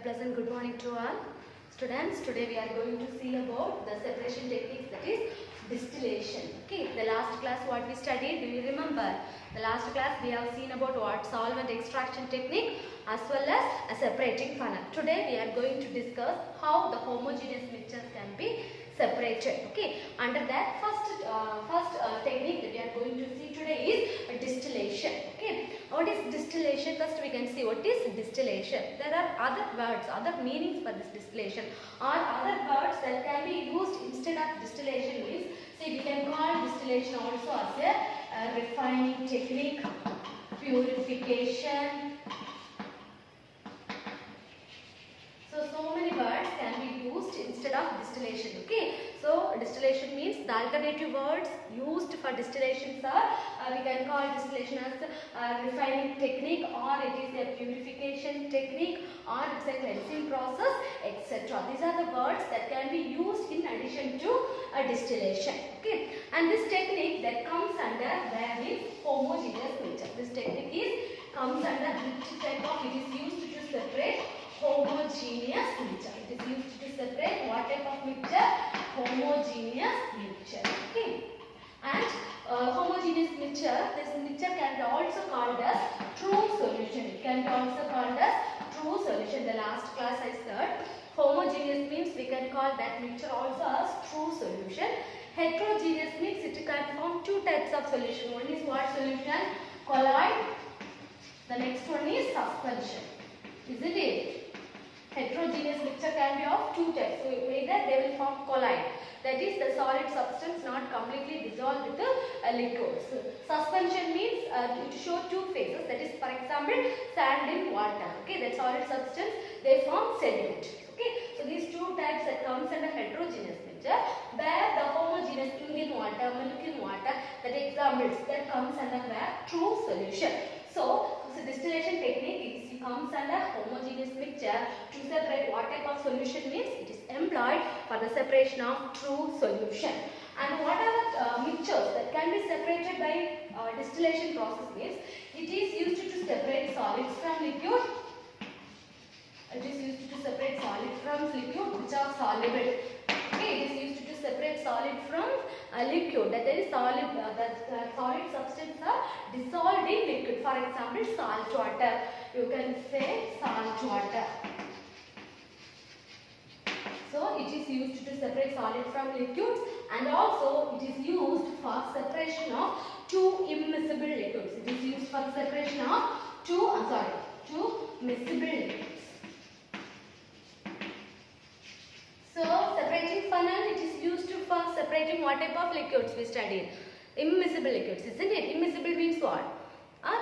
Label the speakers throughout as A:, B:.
A: pleasant good morning to all students. Today we are going to see about the separation techniques, that is distillation. Okay, the last class what we studied, do you remember? The last class we have seen about what solvent extraction technique as well as a separating funnel. Today we are going to discuss how the homogeneous mixtures can be separated. Okay, under that first technique that we are going to see today is distillation. Okay, what is distillation? First we can see what is distillation. There are other words, other meanings for this distillation, or other words that can be used instead of distillation means, see, we can call distillation also as a refining technique, purification. So many words can be used instead of distillation. Okay, so distillation means the alternative words used for distillations are we can call distillation as a refining technique, or it is a purification technique, or it's a cleansing process, etc. These are the words that can be used in addition to a distillation. Okay, and this technique that comes under where is homogeneous mixture. This technique comes under which type of, it is used to separate homogeneous mixture. It is used to separate what type of mixture? Homogeneous mixture. Okay, and homogeneous mixture, this mixture can be also called as true solution. It can be also called as true solution. The last class I said homogeneous means we can call that mixture also as true solution. Heterogeneous means it can form two types of solution. One is what solution? Colloid. The next one is suspension. Isn't it? Heterogeneous mixture can be of two types. So either they will form colloid, that is the solid substance not completely dissolved with the liquids. Suspension means to show two phases, that is for example sand in water. Okay, that solid substance they form sediment. Okay, so these two types that comes under heterogeneous mixture, where the homogeneous in water, milk in water, that examples that comes under where true solution. So distillation technique is comes under homogeneous mixture to separate what type of solution means it is employed for the separation of true solution. And what are the mixtures that can be separated by distillation process means it is used to separate solids from liquid. It is used to separate solid from liquid which are soluble. Okay, it is used to separate solid from liquid, that is solid, solid substance are dissolved in liquid. For example, salt water. You can say salt water. So it is used to separate solid from liquids, and also it is used for separation of two immiscible liquids. It is used for separation of two miscible liquids. So separating funnel, it is used for separating what type of liquids we studied? Immiscible liquids, isn't it? Immiscible means what?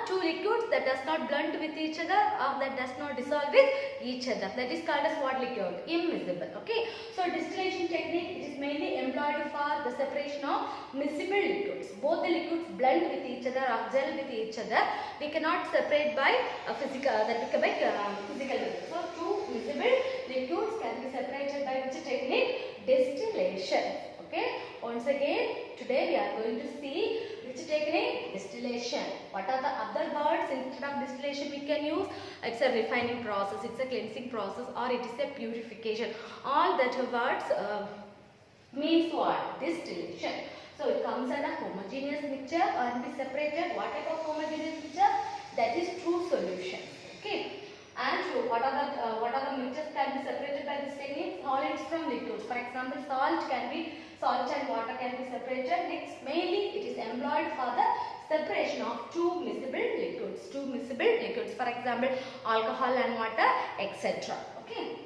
A: Two liquids that does not blend with each other, or that does not dissolve with each other. That is called as what liquid? Immiscible. Okay. So distillation technique, it is mainly employed for the separation of miscible liquids. Both the liquids blend with each other or gel with each other. We cannot separate by physical method. So two miscible liquids can be separated by which technique? Distillation. Okay. Once again, today we are going to see which technique? Distillation. What are the other words instead of distillation we can use? It's a refining process, it's a cleansing process, or it is a purification. All that words means what? Distillation. So it comes under homogeneous mixture, or be separated. What type of homogeneous mixture? That is true solution. Okay. And what are the mixtures can be separated by this technique? Solids from liquids. For example, salt and water can be separated. Next, mainly it is employed for the separation of two miscible liquids. For example, alcohol and water, etc. Okay.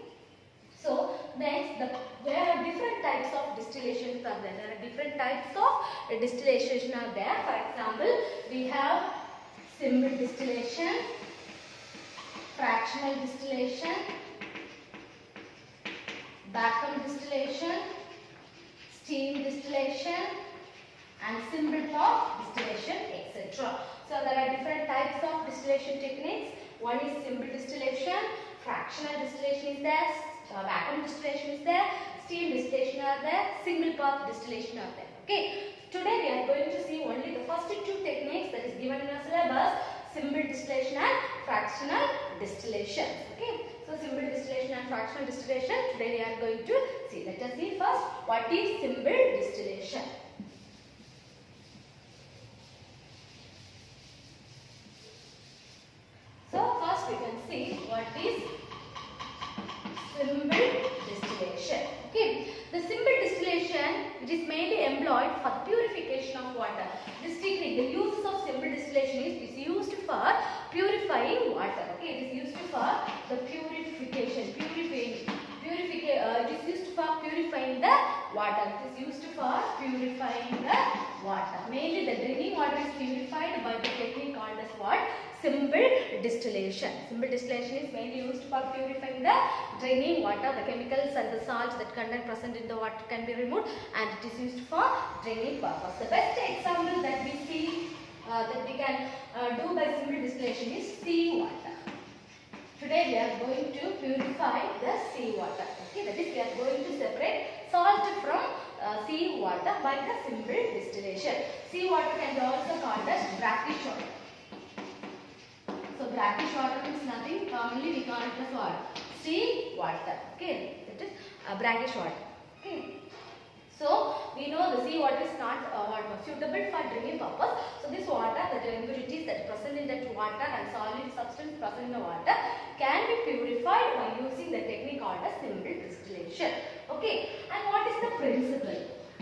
A: So next, there are different types of distillations are there. There are different types of distillation are there. For example, we have simple distillation, fractional distillation, vacuum distillation, steam distillation, and simple pot distillation, etc. So there are different types of distillation techniques. One is simple distillation, fractional distillation is there, vacuum distillation is there, steam distillation are there, single path distillation are there. Okay. Today we are going to see only the first two techniques that is given in our syllabus, simple distillation and fractional distillation. Okay. So simple distillation fractional distillation today we are going to see. Let us see first what is simple distillation. So first we can see what is simple distillation. Okay, the simple distillation, it is mainly employed for the purification of water. This technique, the uses of simple distillation is used for purifying water. Okay, it is used for the purification, it is used for purifying the water. It is used for purifying the water. Mainly the drinking water is purified by the technique called as what? Simple distillation. Simple distillation is mainly used for purifying the drinking water. The chemicals and the salts that content present in the water can be removed, and it is used for drinking purpose. The best example that we see that we can do by simple distillation is sea water. Today we are going to purify the sea water. Okay, that is we are going to separate salt from sea water by the simple distillation. Sea water can be also called as brackish water. So brackish water means nothing. Commonly we call it as what? Sea water. Okay, that is brackish water. Okay. So we know the sea water is not suitable for drinking purpose. So this water, the impurities that present in that water and solid substance present in the water can be purified by using the technique called as simple distillation. Okay, and what is the principle?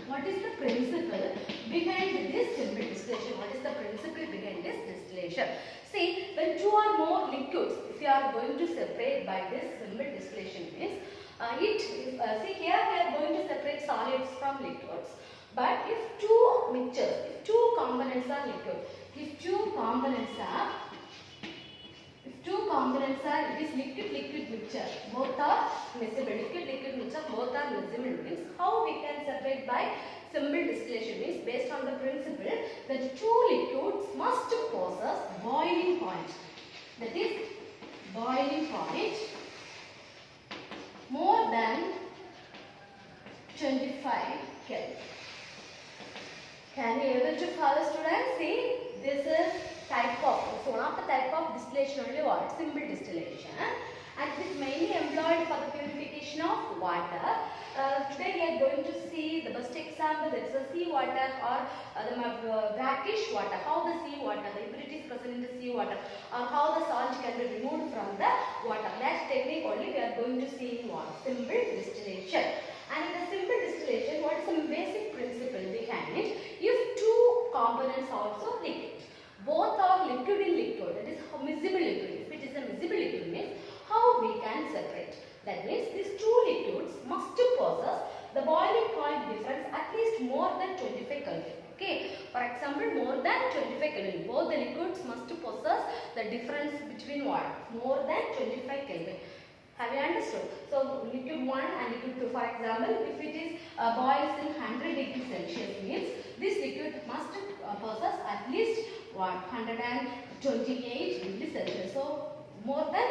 A: What is the principle behind this simple distillation? What is the principle behind this distillation? See, when two or more liquids, if you are going to separate by this simple distillation means, see here we are going to separate solids from liquids. But if two mixtures, if two components are liquid, if two components are, it is liquid mixture, both are miscible, liquid mixture, both are miscible, means how we can separate by simple distillation means based on the principle that two liquids must possess boiling point. That is boiling point more than 25 Kelvin. Can you able to follow, students? See, this is one of the type of distillation only what? Simple distillation. And it is mainly employed for the purification of water. Today we are going to see the best example, that is the sea water or the brackish water. How the sea water, the impurities present in the sea water, or how the salt can be removed from the water. That technique only we are going to see in what? Simple distillation. And in the simple distillation, what is the basic principle behind it? If two components are also liquid, both are liquid in liquid, that is miscible liquid. If it is a miscible liquid means how we can separate? That means these two liquids must possess the boiling point difference at least more than 25 Kelvin. Okay, for example, more than 25 Kelvin. Both the liquids must possess the difference between what? More than 25 Kelvin. Have you understood? So liquid 1 and liquid 2, for example, if it is boils in 100 degrees Celsius means this liquid must possess at least what? 128 degrees Celsius. So more than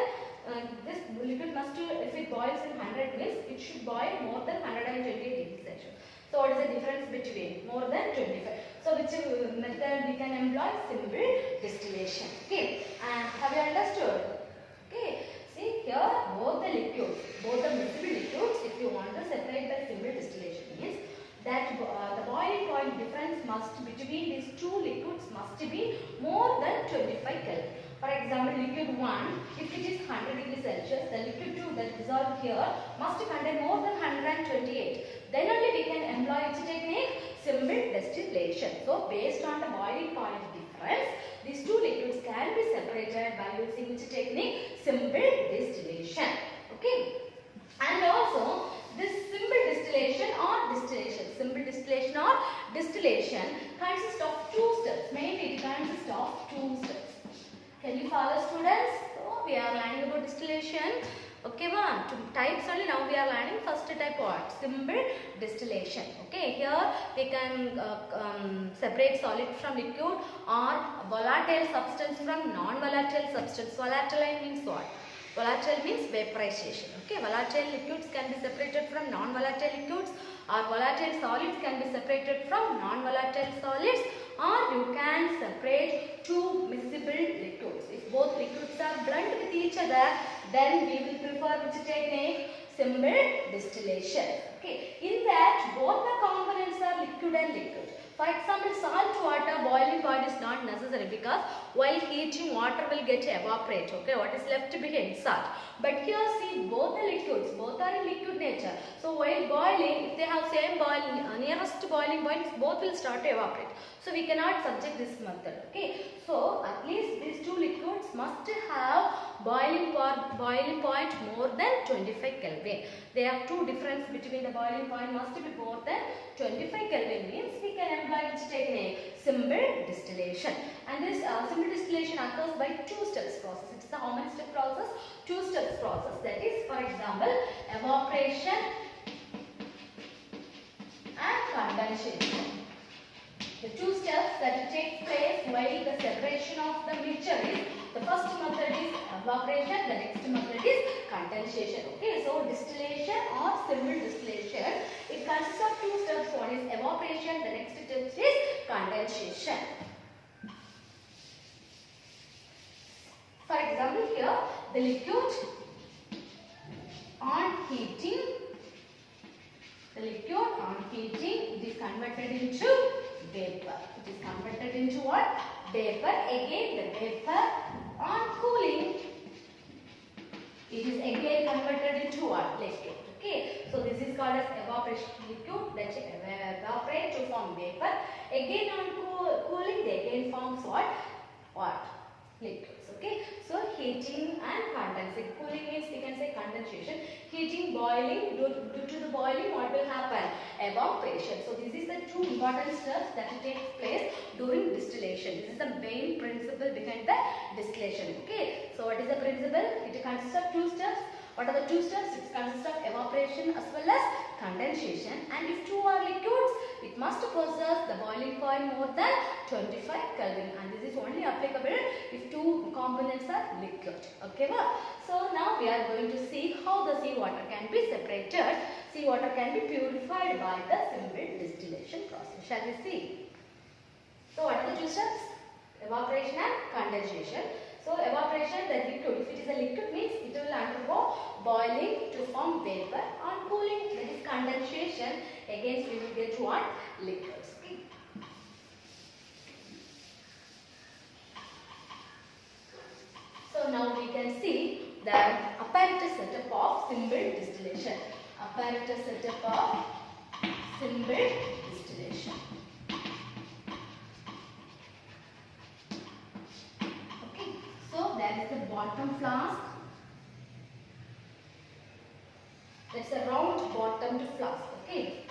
A: this liquid must, if it boils in 100 means it should boil more than 128 degrees Celsius. So what is the difference between more than 25? So which method we can employ? Simple distillation. Okay, and have you understood? Okay, see here both the liquids, both the miscible liquids, if you want to separate by simple distillation means that the boiling point difference between these two liquids must be more than 25 Kelvin. For example, liquid 1, if it is 100 degrees Celsius, the liquid 2 that dissolved here must contain more than 128. Then only we can employ which technique? Simple distillation. So, based on the boiling point difference, these two liquids can be separated by using which technique? Simple distillation. Okay. And also, this simple distillation or distillation consists of two steps. Mainly it consists of two steps. Can you follow, students? So we are learning about distillation. Okay, one types only. Now we are learning first type what? Simple distillation. Okay, here we can separate solid from liquid or volatile substance from non-volatile substance. Volatile means what? Volatile means vaporization. Okay, volatile liquids can be separated from non-volatile liquids, or volatile solids can be separated from non-volatile solids, or you can separate two miscible liquids. If both liquids are blend with each other, then we will prefer which technique? simple distillation. Okay, in that both the components are liquid and liquid. For example, salt water boiling point is not necessary because while heating water will get evaporate. Okay, what is left behind? Salt. But here see both the liquids, both are in liquid nature. So while boiling, if they have same boiling, nearest boiling points, both will start to evaporate. So we cannot subject this method. Okay, so at least these two liquids must have boiling point more than 25 Kelvin. There are two difference between the boiling point must be more than 25 Kelvin means we can employ which technique? Simple distillation. And this simple distillation occurs by two steps process. It's the how many step process? Two steps process. That is, for example, evaporation and condensation. The two steps that take place while the separation of the mixture is, the first method is evaporation, the next method is condensation. Okay, so distillation or simple distillation, it consists of two steps. One is evaporation, the next step is condensation. For example, here the liquid on heating, it is converted into vapor. It is converted into what? Vapor. Again the vapor on cooling, it is again converted into what? Liquid. Okay. So this is called as evaporation. Liquid that evaporate to form vapor. Again on cooling they again forms what? Liquids. Okay. So heating and condensing. Cooling means we can say condensation. Heating, boiling, due to the boiling what will happen? Evaporation. So this is the two important steps that takes place during distillation. This is the main principle behind the distillation. Okay. So what is the principle? It consists of two steps. What are the two steps? It consists of evaporation as well as condensation. And if two are liquids, it must possess the boiling point more than 25 Kelvin. And this is only applicable if two components are liquid. Okay, well, so now we are going to see how the seawater can be separated. Seawater can be purified by the simple distillation process. Shall we see? So what are the two steps? Evaporation and condensation. So evaporation, the liquid, if it is a liquid means it will undergo boiling to form vapor. On cooling, that is condensation, again we will get what? Liquids. Okay. So now we can see the apparatus setup of simple distillation. Apparatus setup of simple distillation. That is the bottom flask. That's a round bottomed flask. Okay.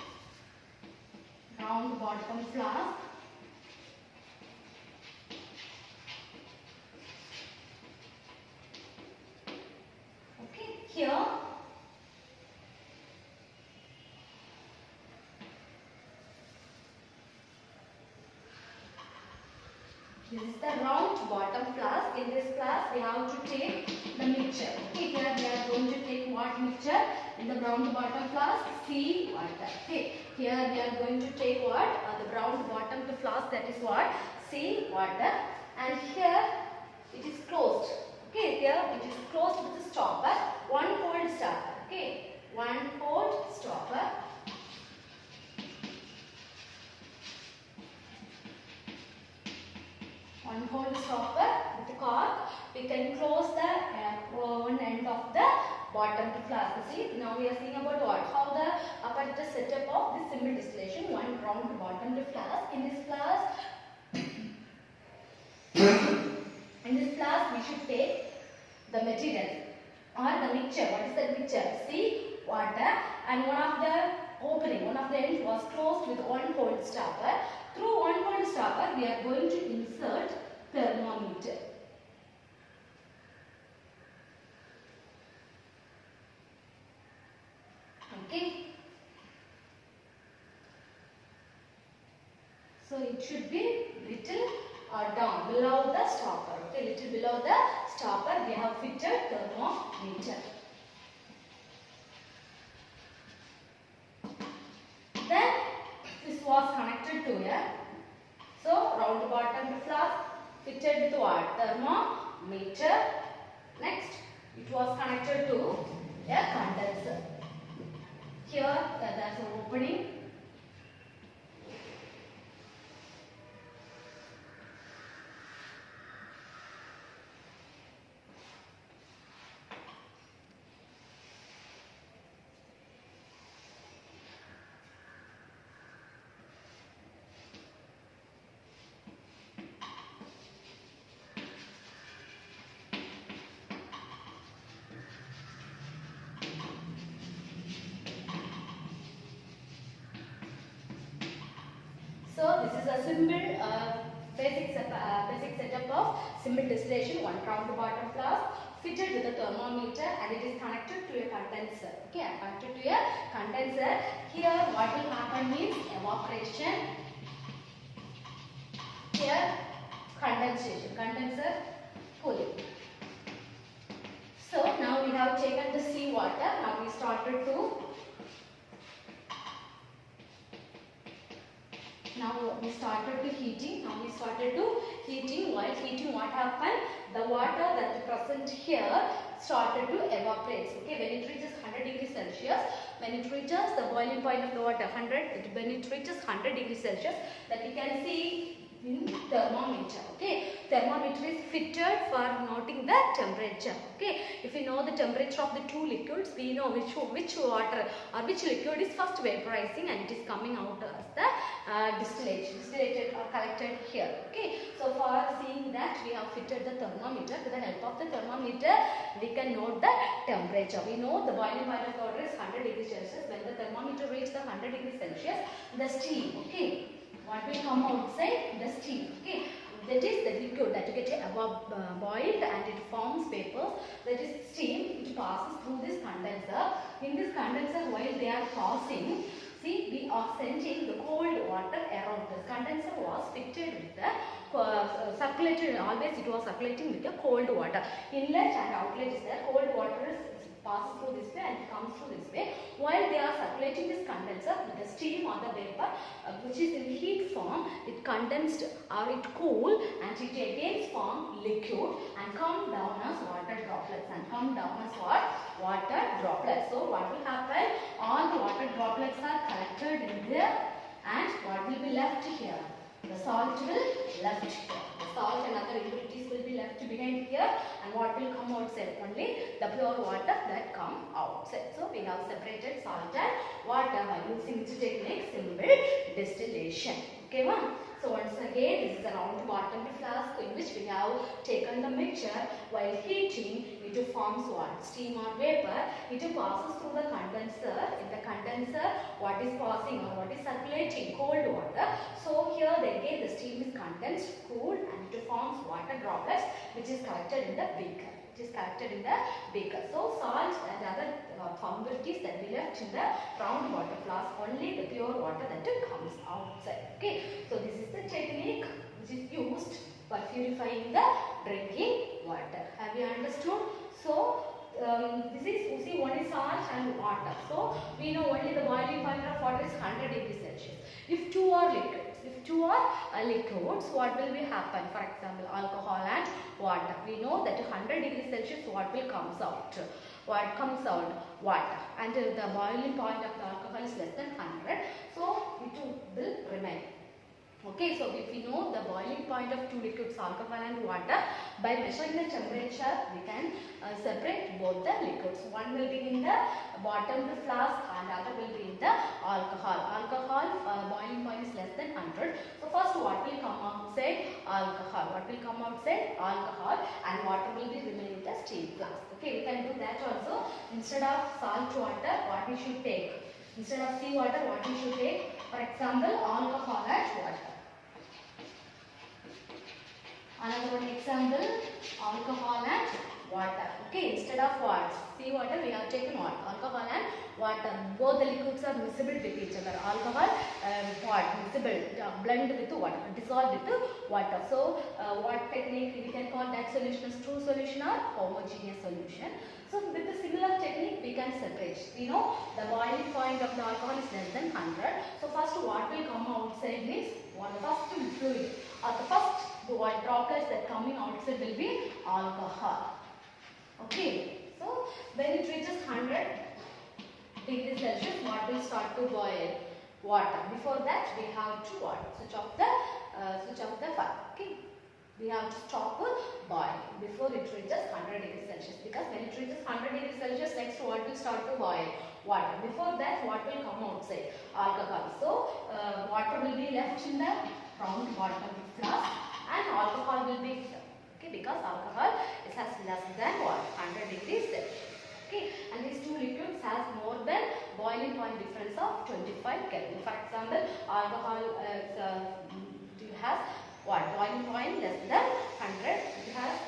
A: Round bottom flask. Okay. Here this is the round bottom flask. In this flask, we have to take the mixture. Okay, here we are going to take what mixture? In the round bottom flask, sea water. Okay, here we are going to take what? The round bottom flask, that is what? Sea water. And here it is closed. Okay, here it is closed with a stopper. One hold stopper. Okay, one hold stopper. One hold stopper with the cork. We can close the one end of the bottom flask. See, now we are seeing about what? How the apparatus setup of this simple distillation. One round bottom flask. In this flask, we should take the material or the mixture. What is the mixture? Sea water, and one of the ends was closed with one hold stopper. Through one hold stopper, we are going to insert thermometer. Okay. So it should be little down below the stopper. Okay, little below the stopper, we have fitted thermometer. Then this was connected to a round bottom flask fitted with what? Thermometer. Next, it was connected to a condenser. That's an opening. So this is a simple basic setup of simple distillation, one round bottom flask fitted with a thermometer, and it is connected to a condenser. Okay, connected to a condenser. Here what will happen means evaporation. Here condensation, condenser cooling. So now we have taken the sea water. Now we started to heating. While heating, what happened? The water that is present here started to evaporate. Okay, when it reaches 100 degrees Celsius, when it reaches the boiling point of the water, when it reaches 100 degrees Celsius, that we can see in thermometer. Okay, thermometer is fitted for noting the temperature. Okay, if we know the temperature of the two liquids, we know which water or which liquid is first vaporizing and it is coming out as the distillated or collected here. Okay, so for seeing that, we have fitted the thermometer. With the help of the thermometer, we can note the temperature. We know the boiling point of the water is 100 degrees Celsius. When the thermometer reaches the 100 degrees Celsius, the steam, okay, what will come outside? The steam. Okay, that is the liquid that get boiled and it forms vapor. That is steam. It passes through this condenser. In this condenser, while they are passing, see, we are sending the cold water around. This condenser was fitted with the circulated. Always it was circulating with the cold water. Inlet and outlet is there. Cold water is passes through this way and it comes through this way. While they are circulating this condenser, with the steam or the vapor which is in heat form, it condensed or it cooled and it again formed liquid and come down as water droplets So what will happen? All the water droplets are collected in here, and what will be left here? The salt will left here. The salt and other impurities will be left behind here, and what will come outside? Only the pure water that come outside. So we have separated salt and water by using which technique? Simple distillation. Okay, ma'am? So once again, this is a round bottom flask in which we have taken the mixture. While heating, it forms what? Steam or vapor. It passes through the condenser. In the condenser, what is passing or what is circulating? Cold water. So here again the steam is condensed, cooled, and it forms water droplets which is collected in the beaker. So salt and other impurities that we left in the round water flask, only the pure water that comes outside. Okay, so this is the technique which is used for purifying the drinking water. Have you understood? So this is, see, one is salt and water. So we know only the boiling point of water is 100 degrees Celsius. If two are liquids, what will be happen? For example, alcohol and water. We know that 100 degrees Celsius, what will comes out? What comes out? Water. And the boiling point of the alcohol is less than 100. So it will remain. Okay, so if we know the boiling point of two liquids, alcohol and water, by measuring the temperature, we can separate both the liquids. One will be in the bottom of the flask and other will be in the alcohol. Alcohol boiling point is less than 100. So first, what will come outside? Alcohol. And water will be remaining in the steam flask. Okay, we can do that also. Instead of salt water, what we should take? Instead of sea water, what we should take? For example, alcohol and water. Another one example, alcohol and water. Okay, instead of what? Sea water, we have taken what? Alcohol and water. Both the liquids are miscible with each other. Alcohol, miscible, blend with water, dissolve with water. So, what technique we can call that solution as true solution or homogeneous solution. So, with a similar technique, we can separate. We know the boiling point of the alcohol is less than 100. So, first what will come outside is the first fluid or the first droplets that coming outside will be alcohol. Okay. So, when it reaches 100 degrees Celsius, what will start to boil? Water. Before that, we have to what? Switch off the fire. Okay. We have to stop boiling before it reaches 100 degrees Celsius, because when it reaches 100 degrees Celsius, next what will start to boil? Water. Before that, what will come outside? Alcohol. So water will be left in the round bottom flask and alcohol will be, okay, because alcohol is has less than what? 100 degrees Celsius. Okay, and these two liquids has more than boiling point difference of 25 Kelvin. For example, alcohol has what? Boiling point less than 100.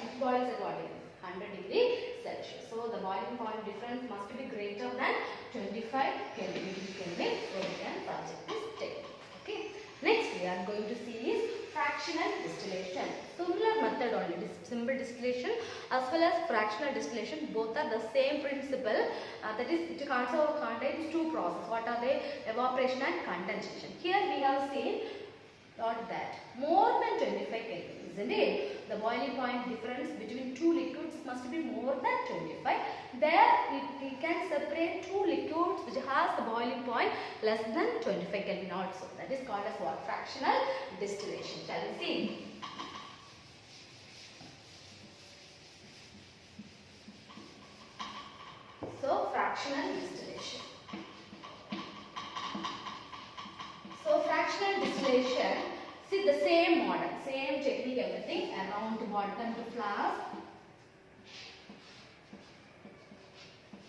A: It boils at what? 100 degrees Celsius. So the boiling point difference must be greater than 25 Kelvin. So we can subject this technique. Okay. Next we are going to see is fractional distillation. Similar method only. Simple distillation as well as fractional distillation, both are the same principle. That is, it also contains two processes. What are they? Evaporation and condensation. Here we have seen that more than 25 Kelvin, isn't it? The boiling point difference between two liquids must be more than 25. There we can separate two liquids which has the boiling point less than 25 Kelvin also. That is called as what? Fractional distillation. Shall we see? So fractional distillation. So fractional distillation, see the same model, same technique, everything, around the bottom to flask,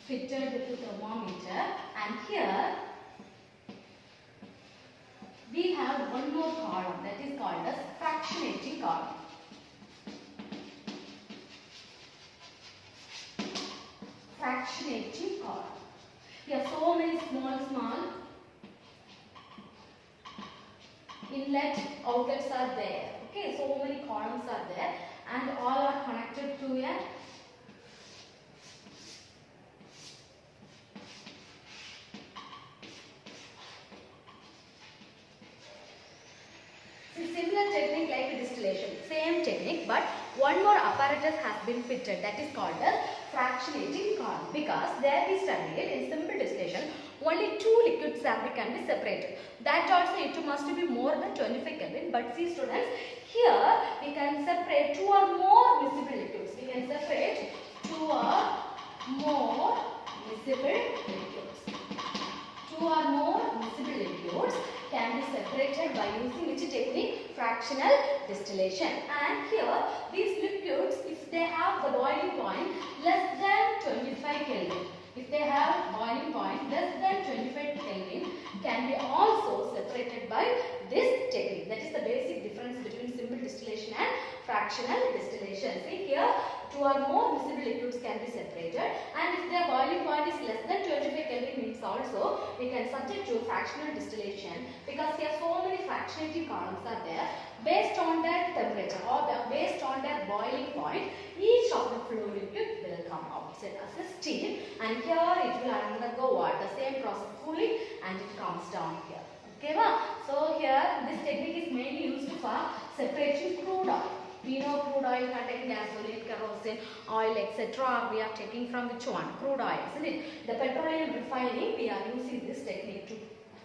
A: fitted with the thermometer, and here we have one more column that is called as fractionating column. Fractionating column. Here so many small inlet outlets are there. Okay, so many columns are there and all are connected to a similar technique like distillation, same technique, but one more apparatus has been fitted, that is called as fractionating column, because there we studied in simple distillation only two liquid sample can be separated. That also it must be more than 25 Kelvin. But see students, here we can separate two or more miscible liquids. We can separate two or more miscible liquids. Two or more miscible liquids can be separated by using which technique? Fractional distillation. And here these liquids, if they have the boiling point less than 25 Kelvin, if they have boiling point less than 25 Kelvin, can be also separated by this technique. That is the basic difference between simple distillation and fractional distillation. See here, two or more miscible liquids can be separated, and if their boiling point is less than 25 Kelvin means also we can subject to fractional distillation, because here so many fractionating columns are there. Based on their temperature or based on their boiling point, each of the fluid liquid will come outside as a steam, and here it will undergo what? The same process, cooling, and it comes down here. Okay, so here this technique is mainly used for separating crude oil. We know crude oil contains gasoline, kerosene, oil, etc. We are taking from which one? Crude oil, isn't it? The petroleum refining, we are using this technique to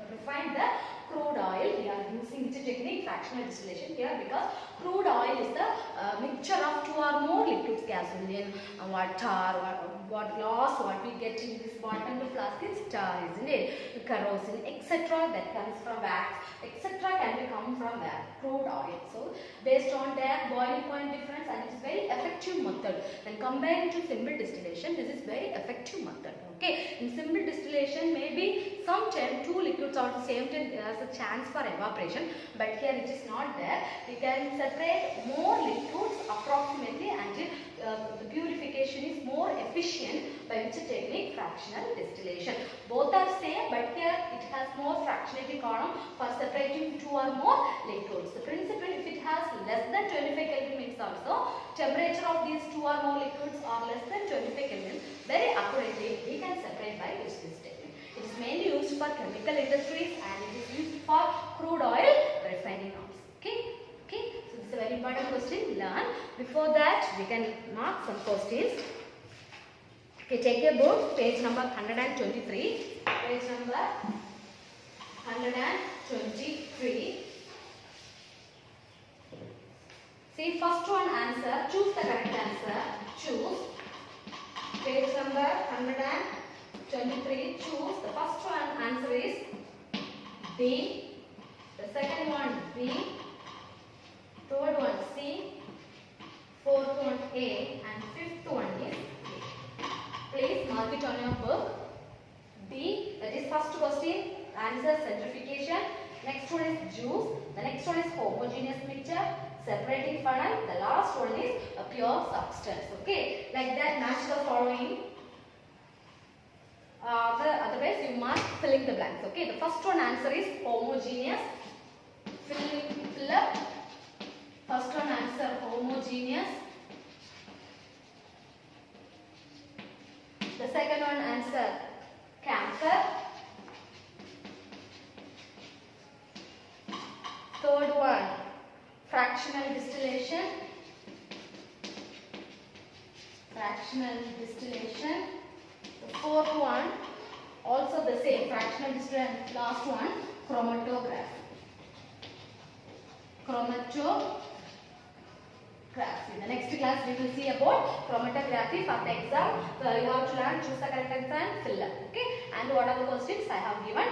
A: refine the crude oil. We are using which technique? Fractional distillation here, because crude oil is the mixture of two or more liquids, gasoline, water, what loss, what we get in this bottom flask is tar, isn't it? Kerosene, etc. that comes from wax, etc. can be come from that crude oil. So based on their boiling point difference, and it is very effective method. When compared to simple distillation, this is very effective method. Okay, in simple distillation, maybe sometimes two liquids are the same time there is a chance for evaporation, but here it is not there. We can separate more liquids approximately until the purification is more efficient by which technique? Fractional distillation. Both are same, but here it has more fractionating column for separating two or more liquids. The principle, if it has less than 25 Kelvin means also temperature of these two or more liquids are less than 25 Kelvin. Very accurately we can separate by this technique. It is mainly used for chemical industries and it is used for crude oil refining also. Okay. So this is a very important question. Learn. Before that, we can mark some questions. Okay, take a book, page number 123. Page number 123. See, first one answer. Choose the correct answer. Choose. Page number 123. Choose. The first one answer is B. The second one B. Third one C. Fourth one A. And fifth one is A. Please mark it on your book. B. That is first question. Answer centrifugation. Next one is juice. The next one is homogeneous mixture. Separating funnel. The last one is a pure substance. Okay. Like that, match the following. Otherwise, you must filling the blanks. Okay. The first one answer is homogeneous. Fill up. First one answer homogeneous. The second one answer camphor. Third one fractional distillation. Fractional distillation. The fourth one also the same fractional distillation. Last one chromatography. Chromatography. The next class we will see about chromatography for the exam. So you have to learn, choose the correct answer and fill up. Okay. And what are the questions I have given